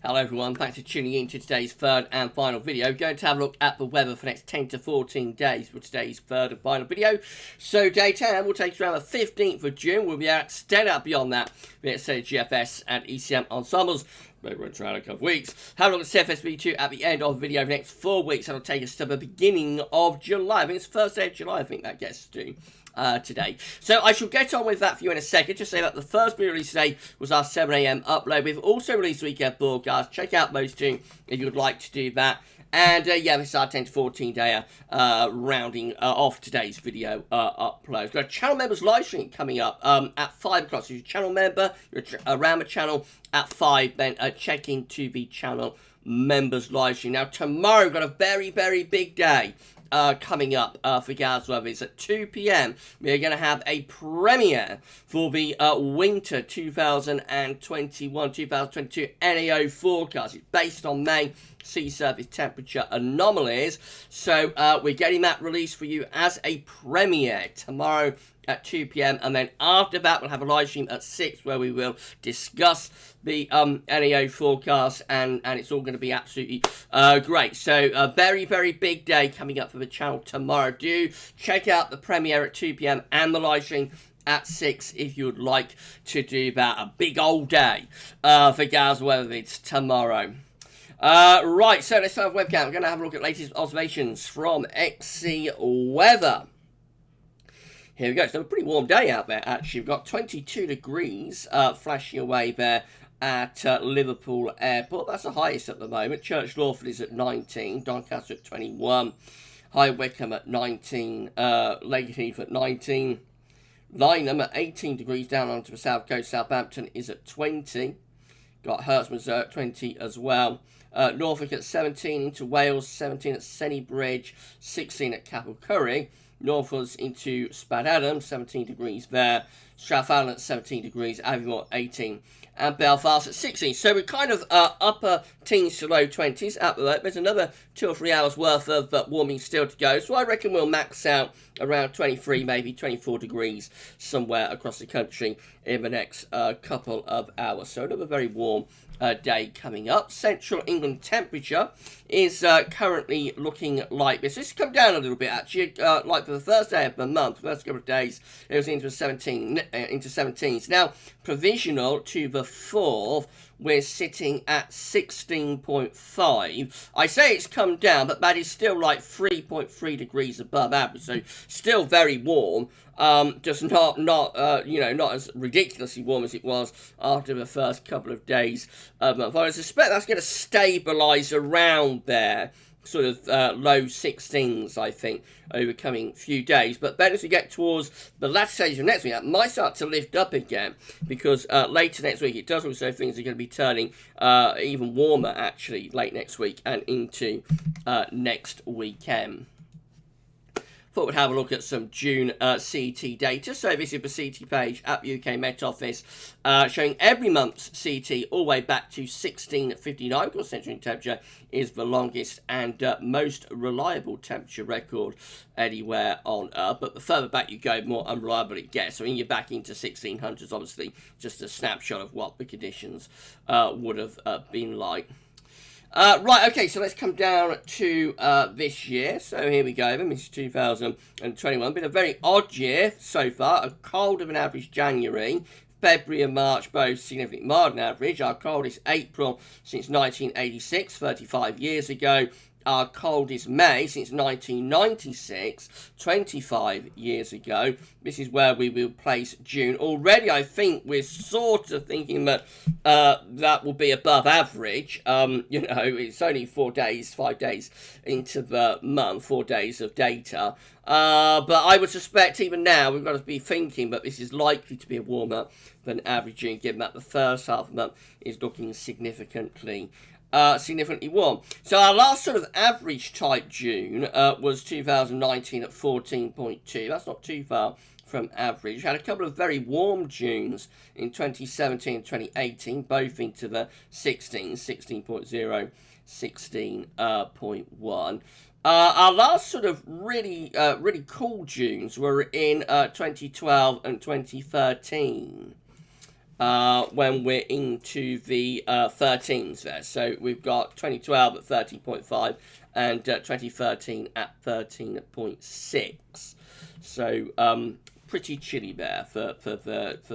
Hello everyone, thanks for tuning in to today's third and final video. We're going to have a look at the weather for the next 10 to 14 days for today's third and final video. So day 10 will take us around the 15th of June. We'll be extended out beyond that. We'll get GFS and ECM ensembles. Maybe we'll try in a couple of weeks. Have a look at CFSV2 at the end of the video for the next 4 weeks. That'll take us to the beginning of July. I think it's the first day of July, I think that gets to. Today. So I shall get on with that for you in a second. Just say that the first video release today was our 7 AM upload. We've also released weekend broadcast. Check out those two if you would like to do that. And yeah, this is our 10 to 14 day rounding off today's video upload. We've got a channel members live stream coming up at 5 o'clock. So if you're a channel member, you're around the channel at 5, then check into the channel members live stream. Now tomorrow we've got a very, very big day. Coming up for GavsWeatherVids at 2 PM. We're going to have a premiere for the winter 2021-2022 NAO forecast. It's based on May sea surface temperature anomalies. So we're getting that released for you as a premiere tomorrow at 2 PM, and then after that we'll have a live stream at 6 where we will discuss the NAO forecast, and it's all going to be absolutely great. So a very, very big day coming up for the channel tomorrow. Do check out the premiere at 2 PM and the live stream at 6 if you would like to do that. A big old day for GavsWeatherVids tomorrow. Right, so let's start with webcam. We're going to have a look at latest observations from XC Weather. Here we go. It's a pretty warm day out there, actually. We've got 22 degrees flashing away there at Liverpool Airport. That's the highest at the moment. Church Lawford is at 19. Doncaster at 21. High Wycombe at 19. Lakenheath at 19. Lynham at 18 degrees down onto the south coast. Southampton is at 20. Got Hertsman's at 20 as well. Norfolk at 17 into Wales. 17 at Senny Bridge. 16 at Capel Curry. Northwards into Spadadam, 17 degrees there. Strathallan at 17 degrees, Aviemore 18, and Belfast at 16. So we're kind of upper teens to low 20s at the moment. There's another 2 or 3 hours worth of warming still to go. So I reckon we'll max out around 23, maybe 24 degrees somewhere across the country in the next couple of hours. So another very warm day coming up. Central England temperature is currently looking like this. It's come down a little bit actually. Like for the first day of the month, first couple of days, it was into 17s. Now provisional to the 4th, we're sitting at 16.5. I say it's come down, but that is still like 3.3 degrees above average. So still very warm. Just not as ridiculously warm as it was after the first couple of days of the month. I suspect that's going to stabilise around there, sort of low 16s, I think, over the coming few days. But then as we get towards the latter stage of next week, that might start to lift up again, because later next week it does look so things are going to be turning even warmer, actually, late next week and into next weekend. Thought we'd have a look at some June CT data. So this is the CT page at the UK Met Office, showing every month's CT all the way back to 1659. Of course, central temperature is the longest and most reliable temperature record anywhere on Earth. But the further back you go, the more unreliable it gets. So when you're back into 1600s, obviously, just a snapshot of what the conditions would have been like. Right, okay, so let's come down to this year. So here we go, this is 2021. Been a very odd year so far. A colder than average January. February and March both significantly milder than average. Our coldest April since 1986, 35 years ago. Our coldest May since 1996, 25 years ago. This is where we will place June. Already, I think we're sort of thinking that that will be above average. It's only 4 days, 5 days into the month, 4 days of data. But I would suspect even now we've got to be thinking that this is likely to be a warmer than average June, given that the first half of the month is looking significantly warm. So our last sort of average type June was 2019 at 14.2. That's not too far from average. We had a couple of very warm Junes in 2017 and 2018, both into the 16, 16.0, 16.1. Our last sort of really cool Junes were in 2012 and 2013. when we're into the 13s there. So we've got 2012 at 13.5 and 2013 at 13.6. So pretty chilly there for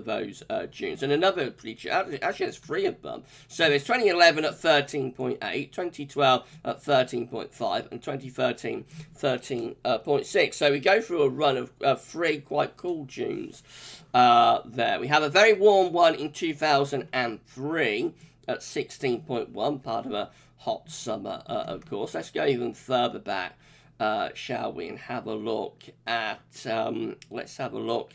those Junes. And another pretty chilly, actually there's 3 of them. So there's 2011 at 13.8, 2012 at 13.5, and 2013 13.6. So we go through a run of 3 quite cool Junes there. We have a very warm one in 2003 at 16.1, part of a hot summer, of course. Let's go even further back, shall we, and have a look at, let's have a look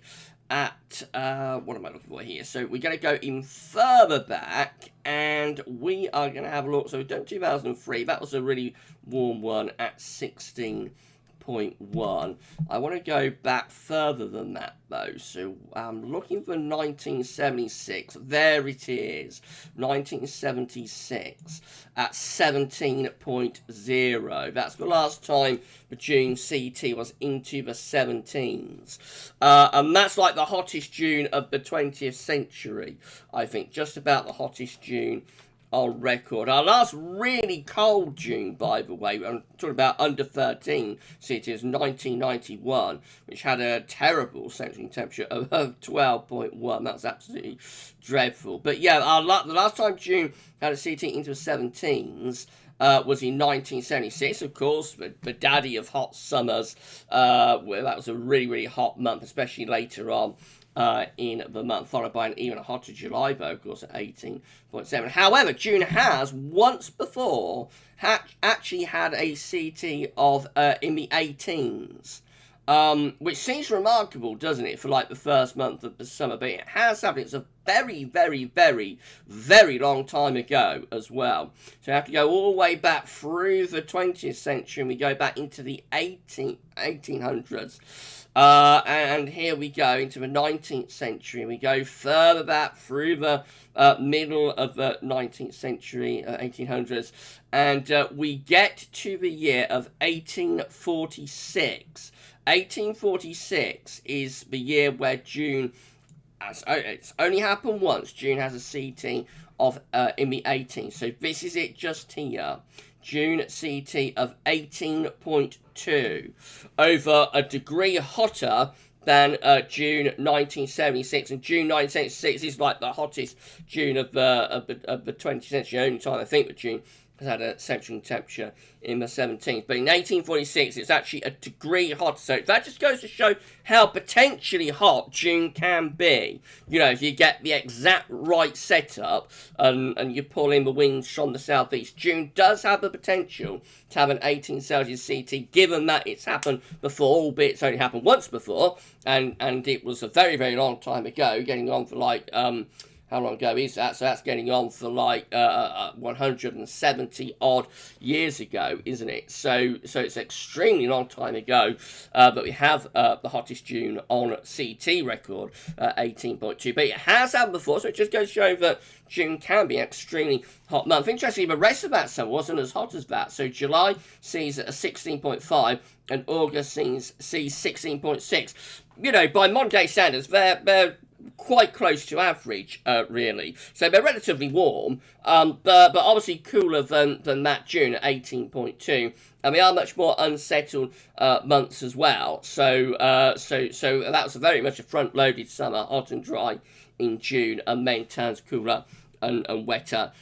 at, what am I looking for here? So we're going to go even further back, and we are going to have a look. So we've done 2003, that was a really warm one at 16.1. I want to go back further than that though, so I'm looking for 1976. There it is, 1976 at 17.0. That's the last time the June CT was into the 17s, and that's like the hottest June of the 20th century, I think, just about the hottest June on record. Our last really cold June, by the way, I'm talking about under 13 cities, 1991, which had a terrible central temperature of 12.1. That's absolutely dreadful. But yeah, the last time June had a CT into the 17s was in 1976, of course, the daddy of hot summers, where that was a really, really hot month, especially later on in the month, followed by an even hotter July, though, of course, at 18.7. However, June has once before actually had a CT of in the 18s, which seems remarkable, doesn't it, for like the first month of the summer? But it has happened. It's a very, very, very, very long time ago as well. So we have to go all the way back through the 20th century, and we go back into the 1800s. And here we go into the 19th century, and we go further back through the middle of the 19th century, 1800s, and we get to the year of 1846. 1846 is the year where June, it's only happened once, June has a CT of in the 18th. So this is it just here. June CT of 18.2, over a degree hotter than June 1976, and June 1976 is like the hottest June of the 20th century. The only time I think that June has had a central temperature in the 17th. But in 1846, it's actually a degree hotter. So that just goes to show how potentially hot June can be. You know, if you get the exact right setup and you pull in the winds from the southeast, June does have the potential to have an 18 Celsius CT, given that it's happened before, albeit it's only happened once before, and it was a very, very long time ago, getting on for like, how long ago is that? So that's getting on for like 170 odd years ago, isn't it? So it's an extremely long time ago, but we have the hottest June on CT record, 18.2. But it has happened before, so it just goes to show that June can be an extremely hot month. Interestingly, the rest of that summer wasn't as hot as that. So July sees a 16.5, and August sees 16.6. You know, by modern day standards, they're quite close to average, really. So they're relatively warm, but obviously cooler than that June at 18.2. And they are much more unsettled months as well. So that was very much a front-loaded summer, hot and dry in June, and then turns cooler and wetter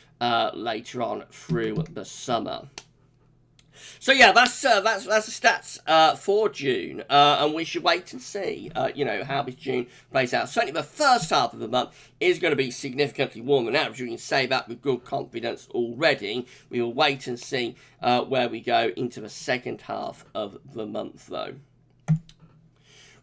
later on through the summer. So yeah, that's the stats for June, and we should wait and see, you know, how this June plays out. Certainly the first half of the month is going to be significantly warmer than average. We can say that with good confidence already. We will wait and see where we go into the second half of the month, though.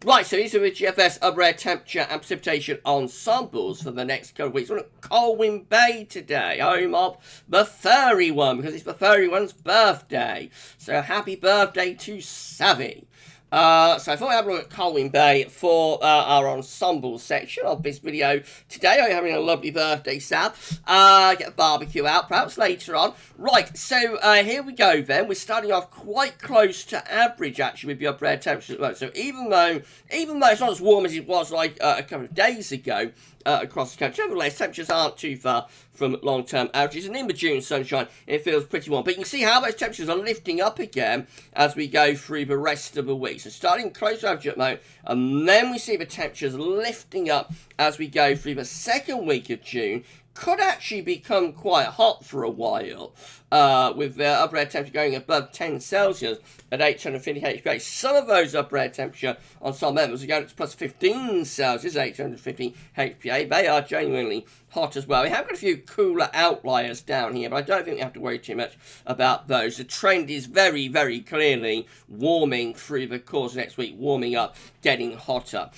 Right, so these are the GFS upper air temperature and precipitation ensembles for the next couple of weeks. We're at Colwyn Bay today, home of the furry one, because it's the furry one's birthday. So happy birthday to Savvy. So I thought I'd have a look at Colwyn Bay for our ensemble section of this video today. I'm having a lovely birthday, Sav. Get a barbecue out, perhaps later on. Right, so here we go then. We're starting off quite close to average, actually, with the upper air temperature at the moment. So even though it's not as warm as it was like a couple of days ago, across the country. Nevertheless, temperatures aren't too far from long-term averages, and in the June sunshine, it feels pretty warm. But you can see how those temperatures are lifting up again as we go through the rest of the week. So starting close to average at the moment, and then we see the temperatures lifting up as we go through the second week of June. Could actually become quite hot for a while, with the upper air temperature going above 10 Celsius at 850 HPA. Some of those upper air temperature on some members are going up to plus 15 Celsius, 850 HPA. They are genuinely hot as well. We have got a few cooler outliers down here, but I don't think we have to worry too much about those. The trend is very, very clearly warming through the course of next week, warming up, getting hotter.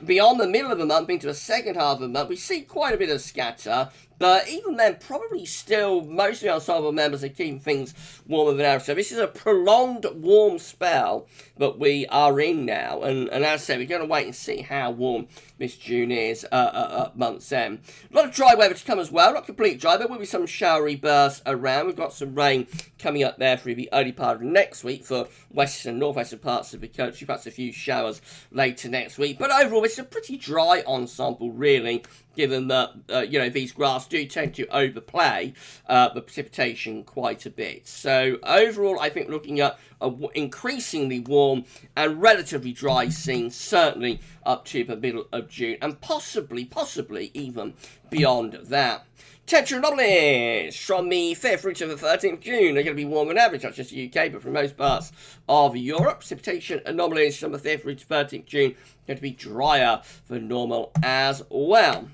Beyond the middle of the month, into the second half of the month, we see quite a bit of scatter. But even then, probably still, most of the ensemble members are keeping things warmer than average. So this is a prolonged warm spell that we are in now. And as I say, we're going to wait and see how warm this June is at month's end. A lot of dry weather to come as well. Not complete dry, but there will be some showery bursts around. We've got some rain coming up there through the early part of next week for western and northwestern parts of the country. Perhaps a few showers later next week. But overall, it's a pretty dry ensemble, really, given that, these graphs do tend to overplay the precipitation quite a bit. So overall, I think looking at an increasingly warm and relatively dry scene, certainly up to the middle of June, and possibly even beyond that. Temperature anomalies from the 5th through to the 13th of June. They're going to be warmer than average, not just the UK, but for most parts of Europe. Precipitation anomalies from the 5th through to 13th of June going to be drier than normal as well.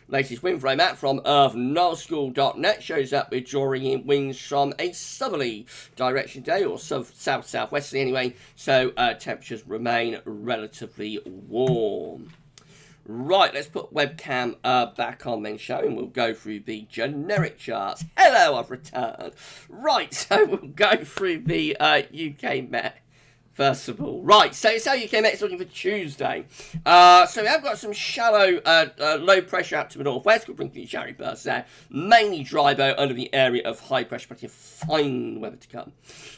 Latest wind flow map from earthnullschool.net shows that we're drawing in winds from a southerly direction today, or south-southwesterly anyway, so temperatures remain relatively warm. Right, let's put webcam back on then, shall we? And we'll go through the generic charts. Hello, I've returned. Right, so we'll go through the UK Met. First of all, right, so it's how UK Met's looking for Tuesday. So we have got some shallow, low pressure out to the northwest. Could bring the showery bursts there. Mainly dry though under the area of high pressure, plenty of fine weather to come.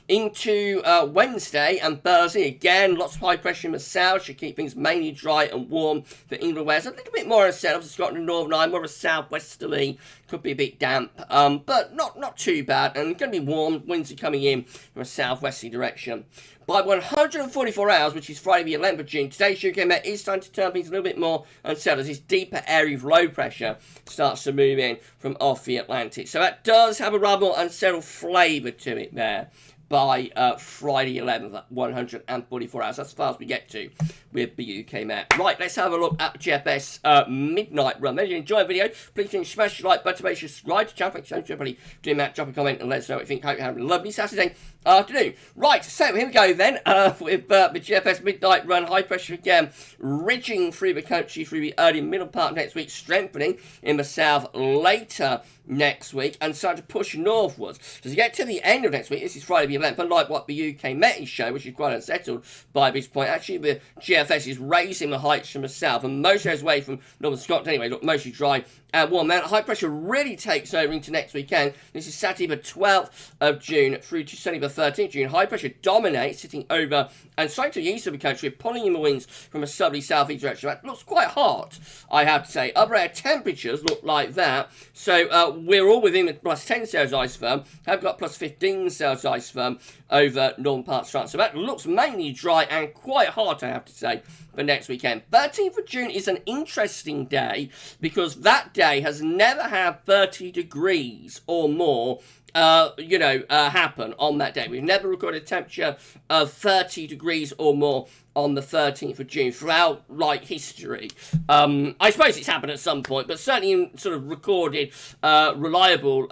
Into Wednesday and Thursday, again, lots of high pressure in the south. Should keep things mainly dry and warm for England West. A little bit more unsettled for Scotland and Northern Ireland, more of a southwesterly. Could be a bit damp, but not too bad. And going to be warm. Winds are coming in from a southwesterly direction. By 144 hours, which is Friday the 11th of June, today's UK Met is starting to turn things a little bit more unsettled as this deeper area of low pressure starts to move in from off the Atlantic. So that does have a rather more unsettled flavour to it there by Friday 11th at 144 hours. That's as far as we get to with the UK Met. Right, let's have a look at the GFS midnight run. If you enjoyed the video, please smash the like button, make sure you subscribe to the channel. Thanks so much, everybody, doing that. Drop a comment and let us know what you think. Hope you have a lovely Saturday afternoon. Right, so here we go then with the GFS midnight run. High pressure again, ridging through the country through the early and middle part of next week, strengthening in the south later next week and starting to push northwards. So as you get to the end of next week, this is Friday the 11th, unlike what the UK Met is showing, which is quite unsettled by this point. Actually, the GFS is raising the heights from the south, and most areas away from northern Scotland anyway look mostly dry and warm. Now, high pressure really takes over into next weekend. This is Saturday the 12th of June through to Sunday the 13th of June. High pressure dominates, sitting over and slightly to the east of the country, pulling in the winds from a southerly southeast direction. That looks quite hot, I have to say. Upper air temperatures look like that. So we're all within the plus 10 Celsius ice firm. Have got plus 15 Celsius ice firm over northern parts of France. So that looks mainly dry and quite hot, I have to say, for next weekend. 13th of June is an interesting day because that day has never had 30 degrees or more happen on that day. We've never recorded a temperature of 30 degrees or more on the 13th of June throughout, history. I suppose it's happened at some point, but certainly in sort of recorded, reliable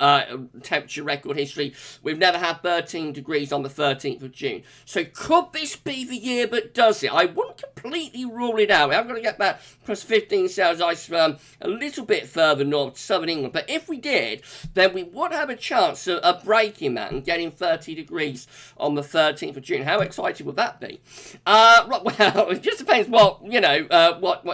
temperature record history, we've never had 13 degrees on the 13th of June. So could this be the year that does it? I wouldn't completely rule it out. We have got to get that plus 15 Celsius ice firm a little bit further north, southern England. But if we did, then we would have a chance of breaking that and getting 30 degrees on the 13th of June. How excited would that be? Well, it just depends what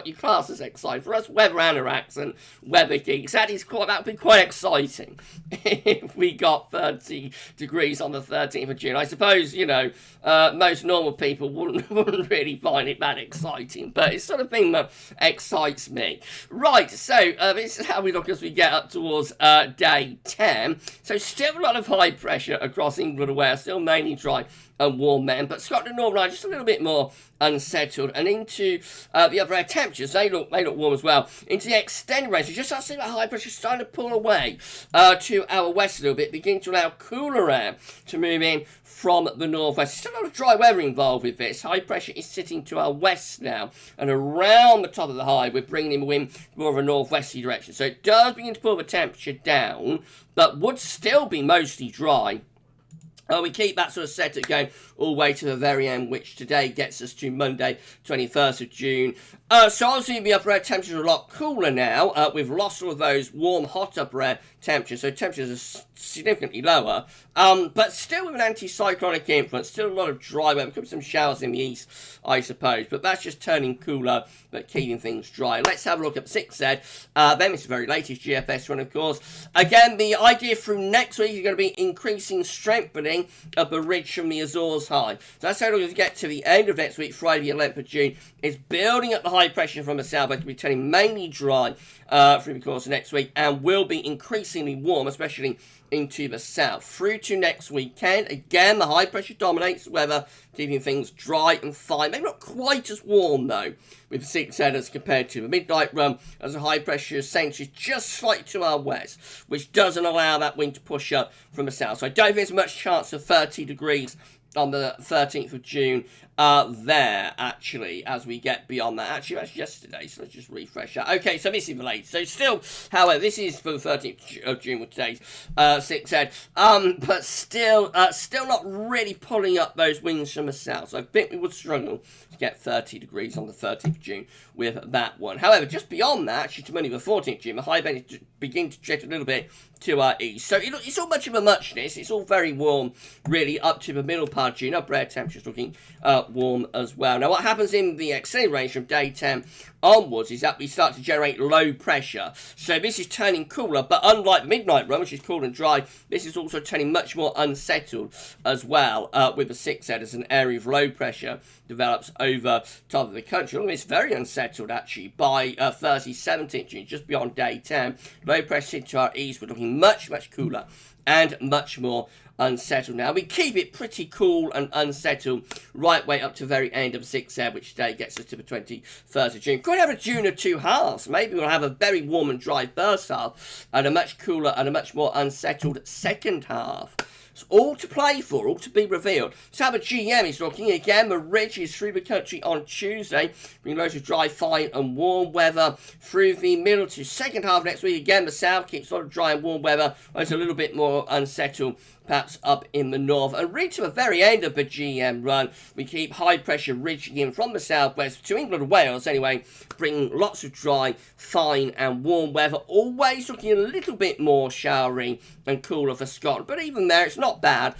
you class as exciting. For us weather anoraks and weather geeks, that would be quite exciting if we got 30 degrees on the 13th of June. I suppose, most normal people wouldn't really find it that exciting, but it's sort of thing that excites me. Right, so this is how we look as we get up towards day 10. So still a lot of high pressure across England and Wales, still mainly dry and warm then, but Scotland and Northern Ireland just a little bit more unsettled, and into the other air temperatures, they look warm as well. Into the extended range, so just as that high pressure starting to pull away to our west a little bit, beginning to allow cooler air to move in from the northwest. Still a lot of dry weather involved with this. High pressure is sitting to our west now, and around the top of the high, we're bringing in wind more of a northwesterly direction. So it does begin to pull the temperature down, but would still be mostly dry. We keep that sort of setup going all the way to the very end, which today gets us to Monday, 21st of June. So obviously the upper air temperatures are a lot cooler now. We've lost all of those warm, hot upper air temperatures, so temperatures are significantly lower. But still with an anticyclonic influence, still a lot of dry weather. Could be some showers in the east, I suppose. But that's just turning cooler, but keeping things dry. Let's have a look at 6Z. Then it's the very latest GFS one, of course. Again, the idea through next week is going to be increasing strengthening of the ridge from the Azores high. So that's how we're going to get to the end of next week, Friday the 11th of June. It's building up the high pressure from the southwest to be turning mainly dry through the course of next week, and will be increasingly warm, especially into the south. Through to next weekend, again, the high pressure dominates the weather, keeping things dry and fine. Maybe not quite as warm, though, with 6Z as compared to the midnight run, as the high pressure centre is just slightly to our west, which doesn't allow that wind to push up from the south. So I don't think there's much chance of 30 degrees on the 13th of June there, actually, as we get beyond that. Actually, that's yesterday, so let's just refresh that. Okay, so this is the latest. So still, however, this is for the 13th of June with today's 6Z, but still not really pulling up those winds from the south. So I think we would struggle to get 30 degrees on the 13th of June with that one. However, just beyond that, actually to Monday the 14th of June, the high bend is beginning to drift a little bit to our east. So it's all much of a muchness. It's all very warm, really, up to the middle part of June. Upper air temperatures looking warm as well. Now, what happens in the extended range from day 10 onwards is that we start to generate low pressure. So this is turning cooler, but unlike the midnight run, which is cool and dry, this is also turning much more unsettled as well, with the 6Z as an area of low pressure develops over top of the country. Well, it's very unsettled, actually, by Thursday, 17th June, just beyond day 10. Low pressure to our east, we're looking much, much cooler and much more unsettled now. We keep it pretty cool and unsettled right way up to the very end of 6Z, which today gets us to the 21st of June. Could have a June or two halves. Maybe we'll have a very warm and dry first half and a much cooler and a much more unsettled second half. It's all to play for, all to be revealed. So how the GM is looking again. The ridge is through the country on Tuesday, bringing loads of dry, fine and warm weather through the middle to second half next week. Again, the south keeps a lot of dry and warm weather. It's a little bit more unsettled, perhaps up in the north. And right to the very end of the GM run, we keep high pressure ridging in from the southwest to England and Wales anyway, bringing lots of dry, fine and warm weather. Always looking a little bit more showery and cooler for Scotland, but even there it's not bad.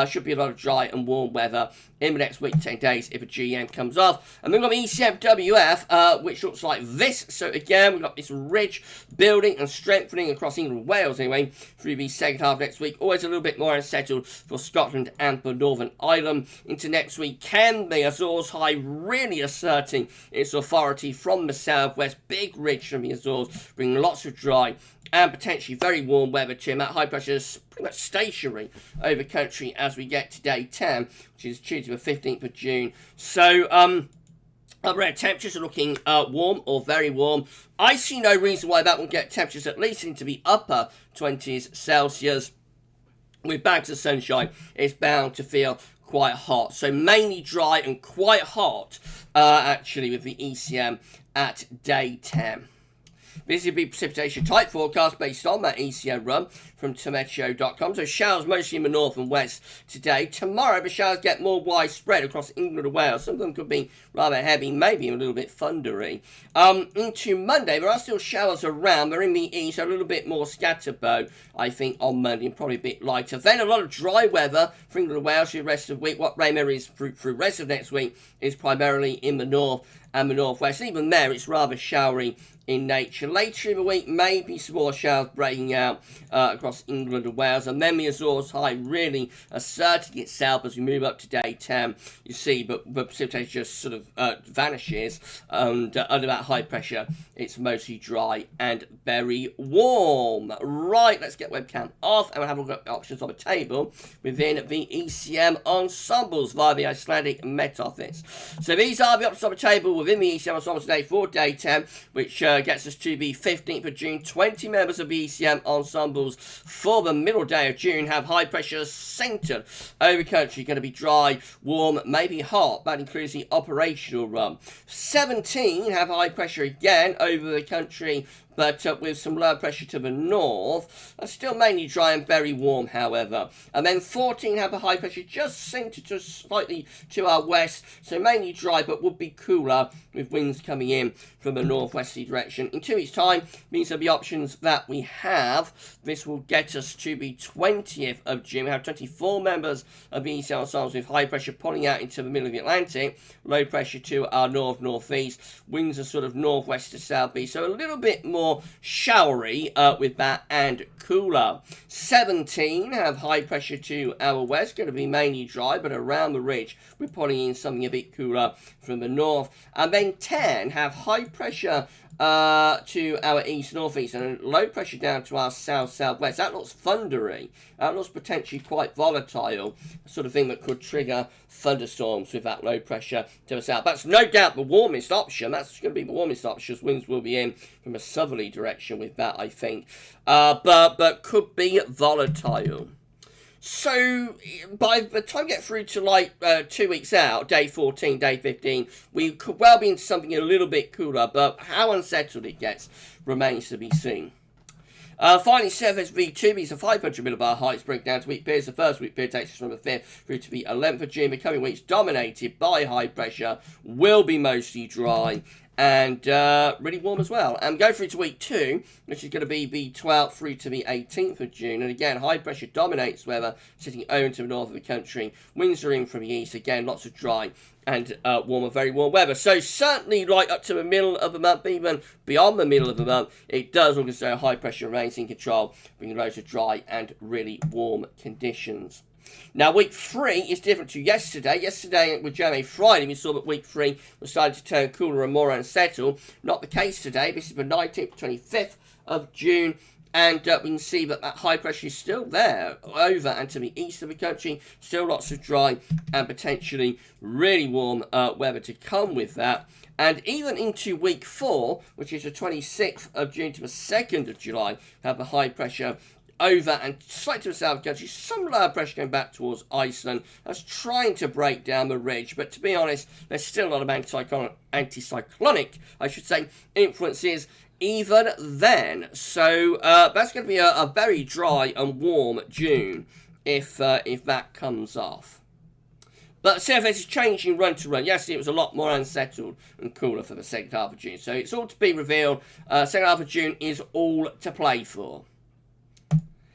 Should be a lot of dry and warm weather in the next week, 10 days, if a GM comes off. And then we've got the ECMWF, which looks like this. So again, we've got this ridge building and strengthening across England and Wales anyway, through the second half next week. Always a little bit more unsettled for Scotland and for Northern Ireland. Into next week, can the Azores high really asserting its authority from the southwest? Big ridge from the Azores, bringing lots of dry and potentially very warm weather to that high pressure is pretty much stationary over country as we get to day 10, which is Tuesday the 15th of June. So, upper air temperatures are looking warm or very warm. I see no reason why that won't get temperatures at least into the upper 20s Celsius. With bags of sunshine, it's bound to feel quite hot. So mainly dry and quite hot, actually, with the ECM at day 10. This will be precipitation type forecast based on that ECM run from Tometeo.com. So showers mostly in the north and west today. Tomorrow, the showers get more widespread across England and Wales. Some of them could be rather heavy, maybe a little bit thundery. Into Monday, there are still showers around. They're in the east, a little bit more scatterbo, I think, on Monday, and probably a bit lighter. Then a lot of dry weather for England and Wales through the rest of the week. What rain there is through the rest of next week is primarily in the north and the northwest. Even there, it's rather showery in nature. Later in the week, maybe some more showers breaking out across England and Wales, and then the Azores high really asserting itself as we move up to day 10. You see, but precipitation just sort of vanishes, and under that high pressure, it's mostly dry and very warm. Right, let's get webcam off, and we'll have a look at options on the table within the ECM ensembles via the Icelandic Met Office. So these are the options on the table within the ECM ensemble today for day 10, which gets us to the 15th of June. 20 members of the ECM ensembles for the middle day of June have high pressure centred over the country. Going to be dry, warm, maybe hot. That includes the operational run. 17 have high pressure again over the country, but with some low pressure to the north. Still mainly dry and very warm, however. And then 14 have a high pressure just centred to slightly to our west, so mainly dry, but would be cooler with winds coming in from a northwesterly direction. In 2 weeks' time, these are the options that we have. This will get us to the 20th of June. We have 24 members of the ECM ensembles with high pressure pulling out into the middle of the Atlantic, low pressure to our north-northeast. Winds are sort of northwest to southeast, so a little bit more showery with that and cooler. 17 have high pressure to our west, going to be mainly dry, but around the ridge we're pulling in something a bit cooler from the north. And then 10 have high pressure to our east-northeast and low pressure down to our south-southwest. That looks thundery. That looks potentially quite volatile, sort of thing that could trigger thunderstorms with that low pressure to the south. That's no doubt the warmest option. That's going to be the warmest option. Winds will be in from a southerly direction with that, I think, but could be volatile. So, by the time we get through to like 2 weeks out, day 14, day 15, we could well be into something a little bit cooler, but how unsettled it gets remains to be seen. Finally, surface V2, these are 500 millibar heights, break down to week periods. The first week period takes us from the 5th through to the 11th of June. The coming weeks dominated by high pressure, will be mostly dry, and really warm as well. And go through to week 2, which is going to be the 12th through to the 18th of June. And again, high pressure dominates weather, sitting over to the north of the country. Winds are in from the east. Again, lots of dry and warmer, very warm weather. So certainly right up to the middle of the month, even beyond the middle of the month, it does look as though high pressure remains in control, bringing loads of dry and really warm conditions. Now, week 3 is different to yesterday. Yesterday, with January Friday, we saw that week 3 was starting to turn cooler and more unsettled. Not the case today. This is the 19th to 25th of June. And we can see that high pressure is still there, over and to the east of the country. Still lots of dry and potentially really warm weather to come with that. And even into week 4, which is the 26th of June to the 2nd of July, have the high pressure over and slightly to the south of the country. Some lower pressure going back towards Iceland. That's trying to break down the ridge. But to be honest, there's still a lot of anticyclonic, I should say, influences even then. So that's going to be a very dry and warm June if that comes off. But the surface is changing run to run. Yesterday it was a lot more unsettled and cooler for the second half of June. So it's all to be revealed. Second half of June is all to play for.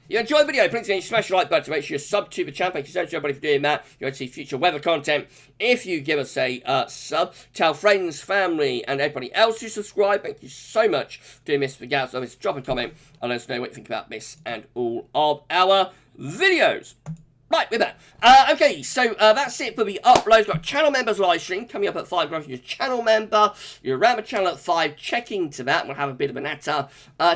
You enjoyed the video, please smash the like button to make sure you're sub to the channel. Thank you so much everybody for doing that. You're going to see future weather content if you give us a sub. Tell friends, family, and everybody else to subscribe. Thank you so much for doing this for GavsWeatherVids. Drop a comment and let us know what you think about this and all of our videos. Right, we're back. Okay, so that's it for the uploads. We've got channel members live stream coming up at 5 o'clock. If you're a channel member, you're around the channel at 5, check into that. We'll have a bit of a natter.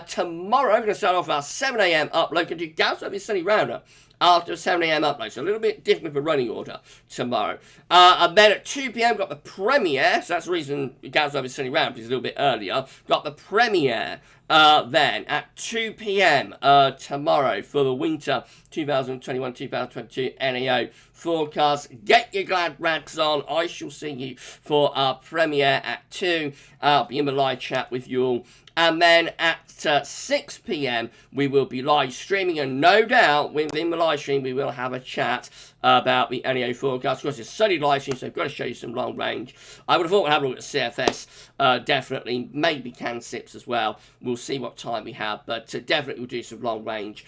Tomorrow, we're going to start off with our 7 a.m. upload. We're going to do GavsWeatherVids Sunny Rounder after 7 a.m. upload. So a little bit different with the running order tomorrow. And then at 2 p.m. we've got the premiere. So that's the reason GavsWeatherVids Sunny Rounder is a little bit earlier. Got the premiere then at 2 p.m. Tomorrow for the winter 2021-2022 NAO forecast. Get your glad rags on. I shall see you for our premiere at 2. I'll be in the live chat with you all And then at 6 p.m. we will be live streaming, and no doubt within the live stream we will have a chat about the NEO forecast. Of course, it's a sunny live stream, so I've got to show you some long range. I would have thought we'd have a look at CFS, definitely, maybe CAN SIPs as well. We'll see what time we have, but definitely we'll do some long range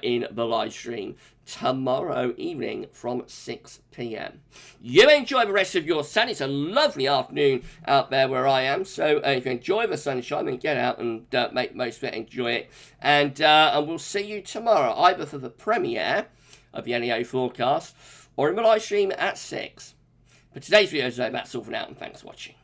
in the live stream tomorrow evening from 6 p.m. You enjoy the rest of your sun. It's a lovely afternoon out there where I am, so if you enjoy the sunshine, then get out and make most of it, enjoy it, and we'll see you tomorrow, either for the premiere of the NEO forecast or in the live stream at 6. For today's video, that's all for now, and thanks for watching.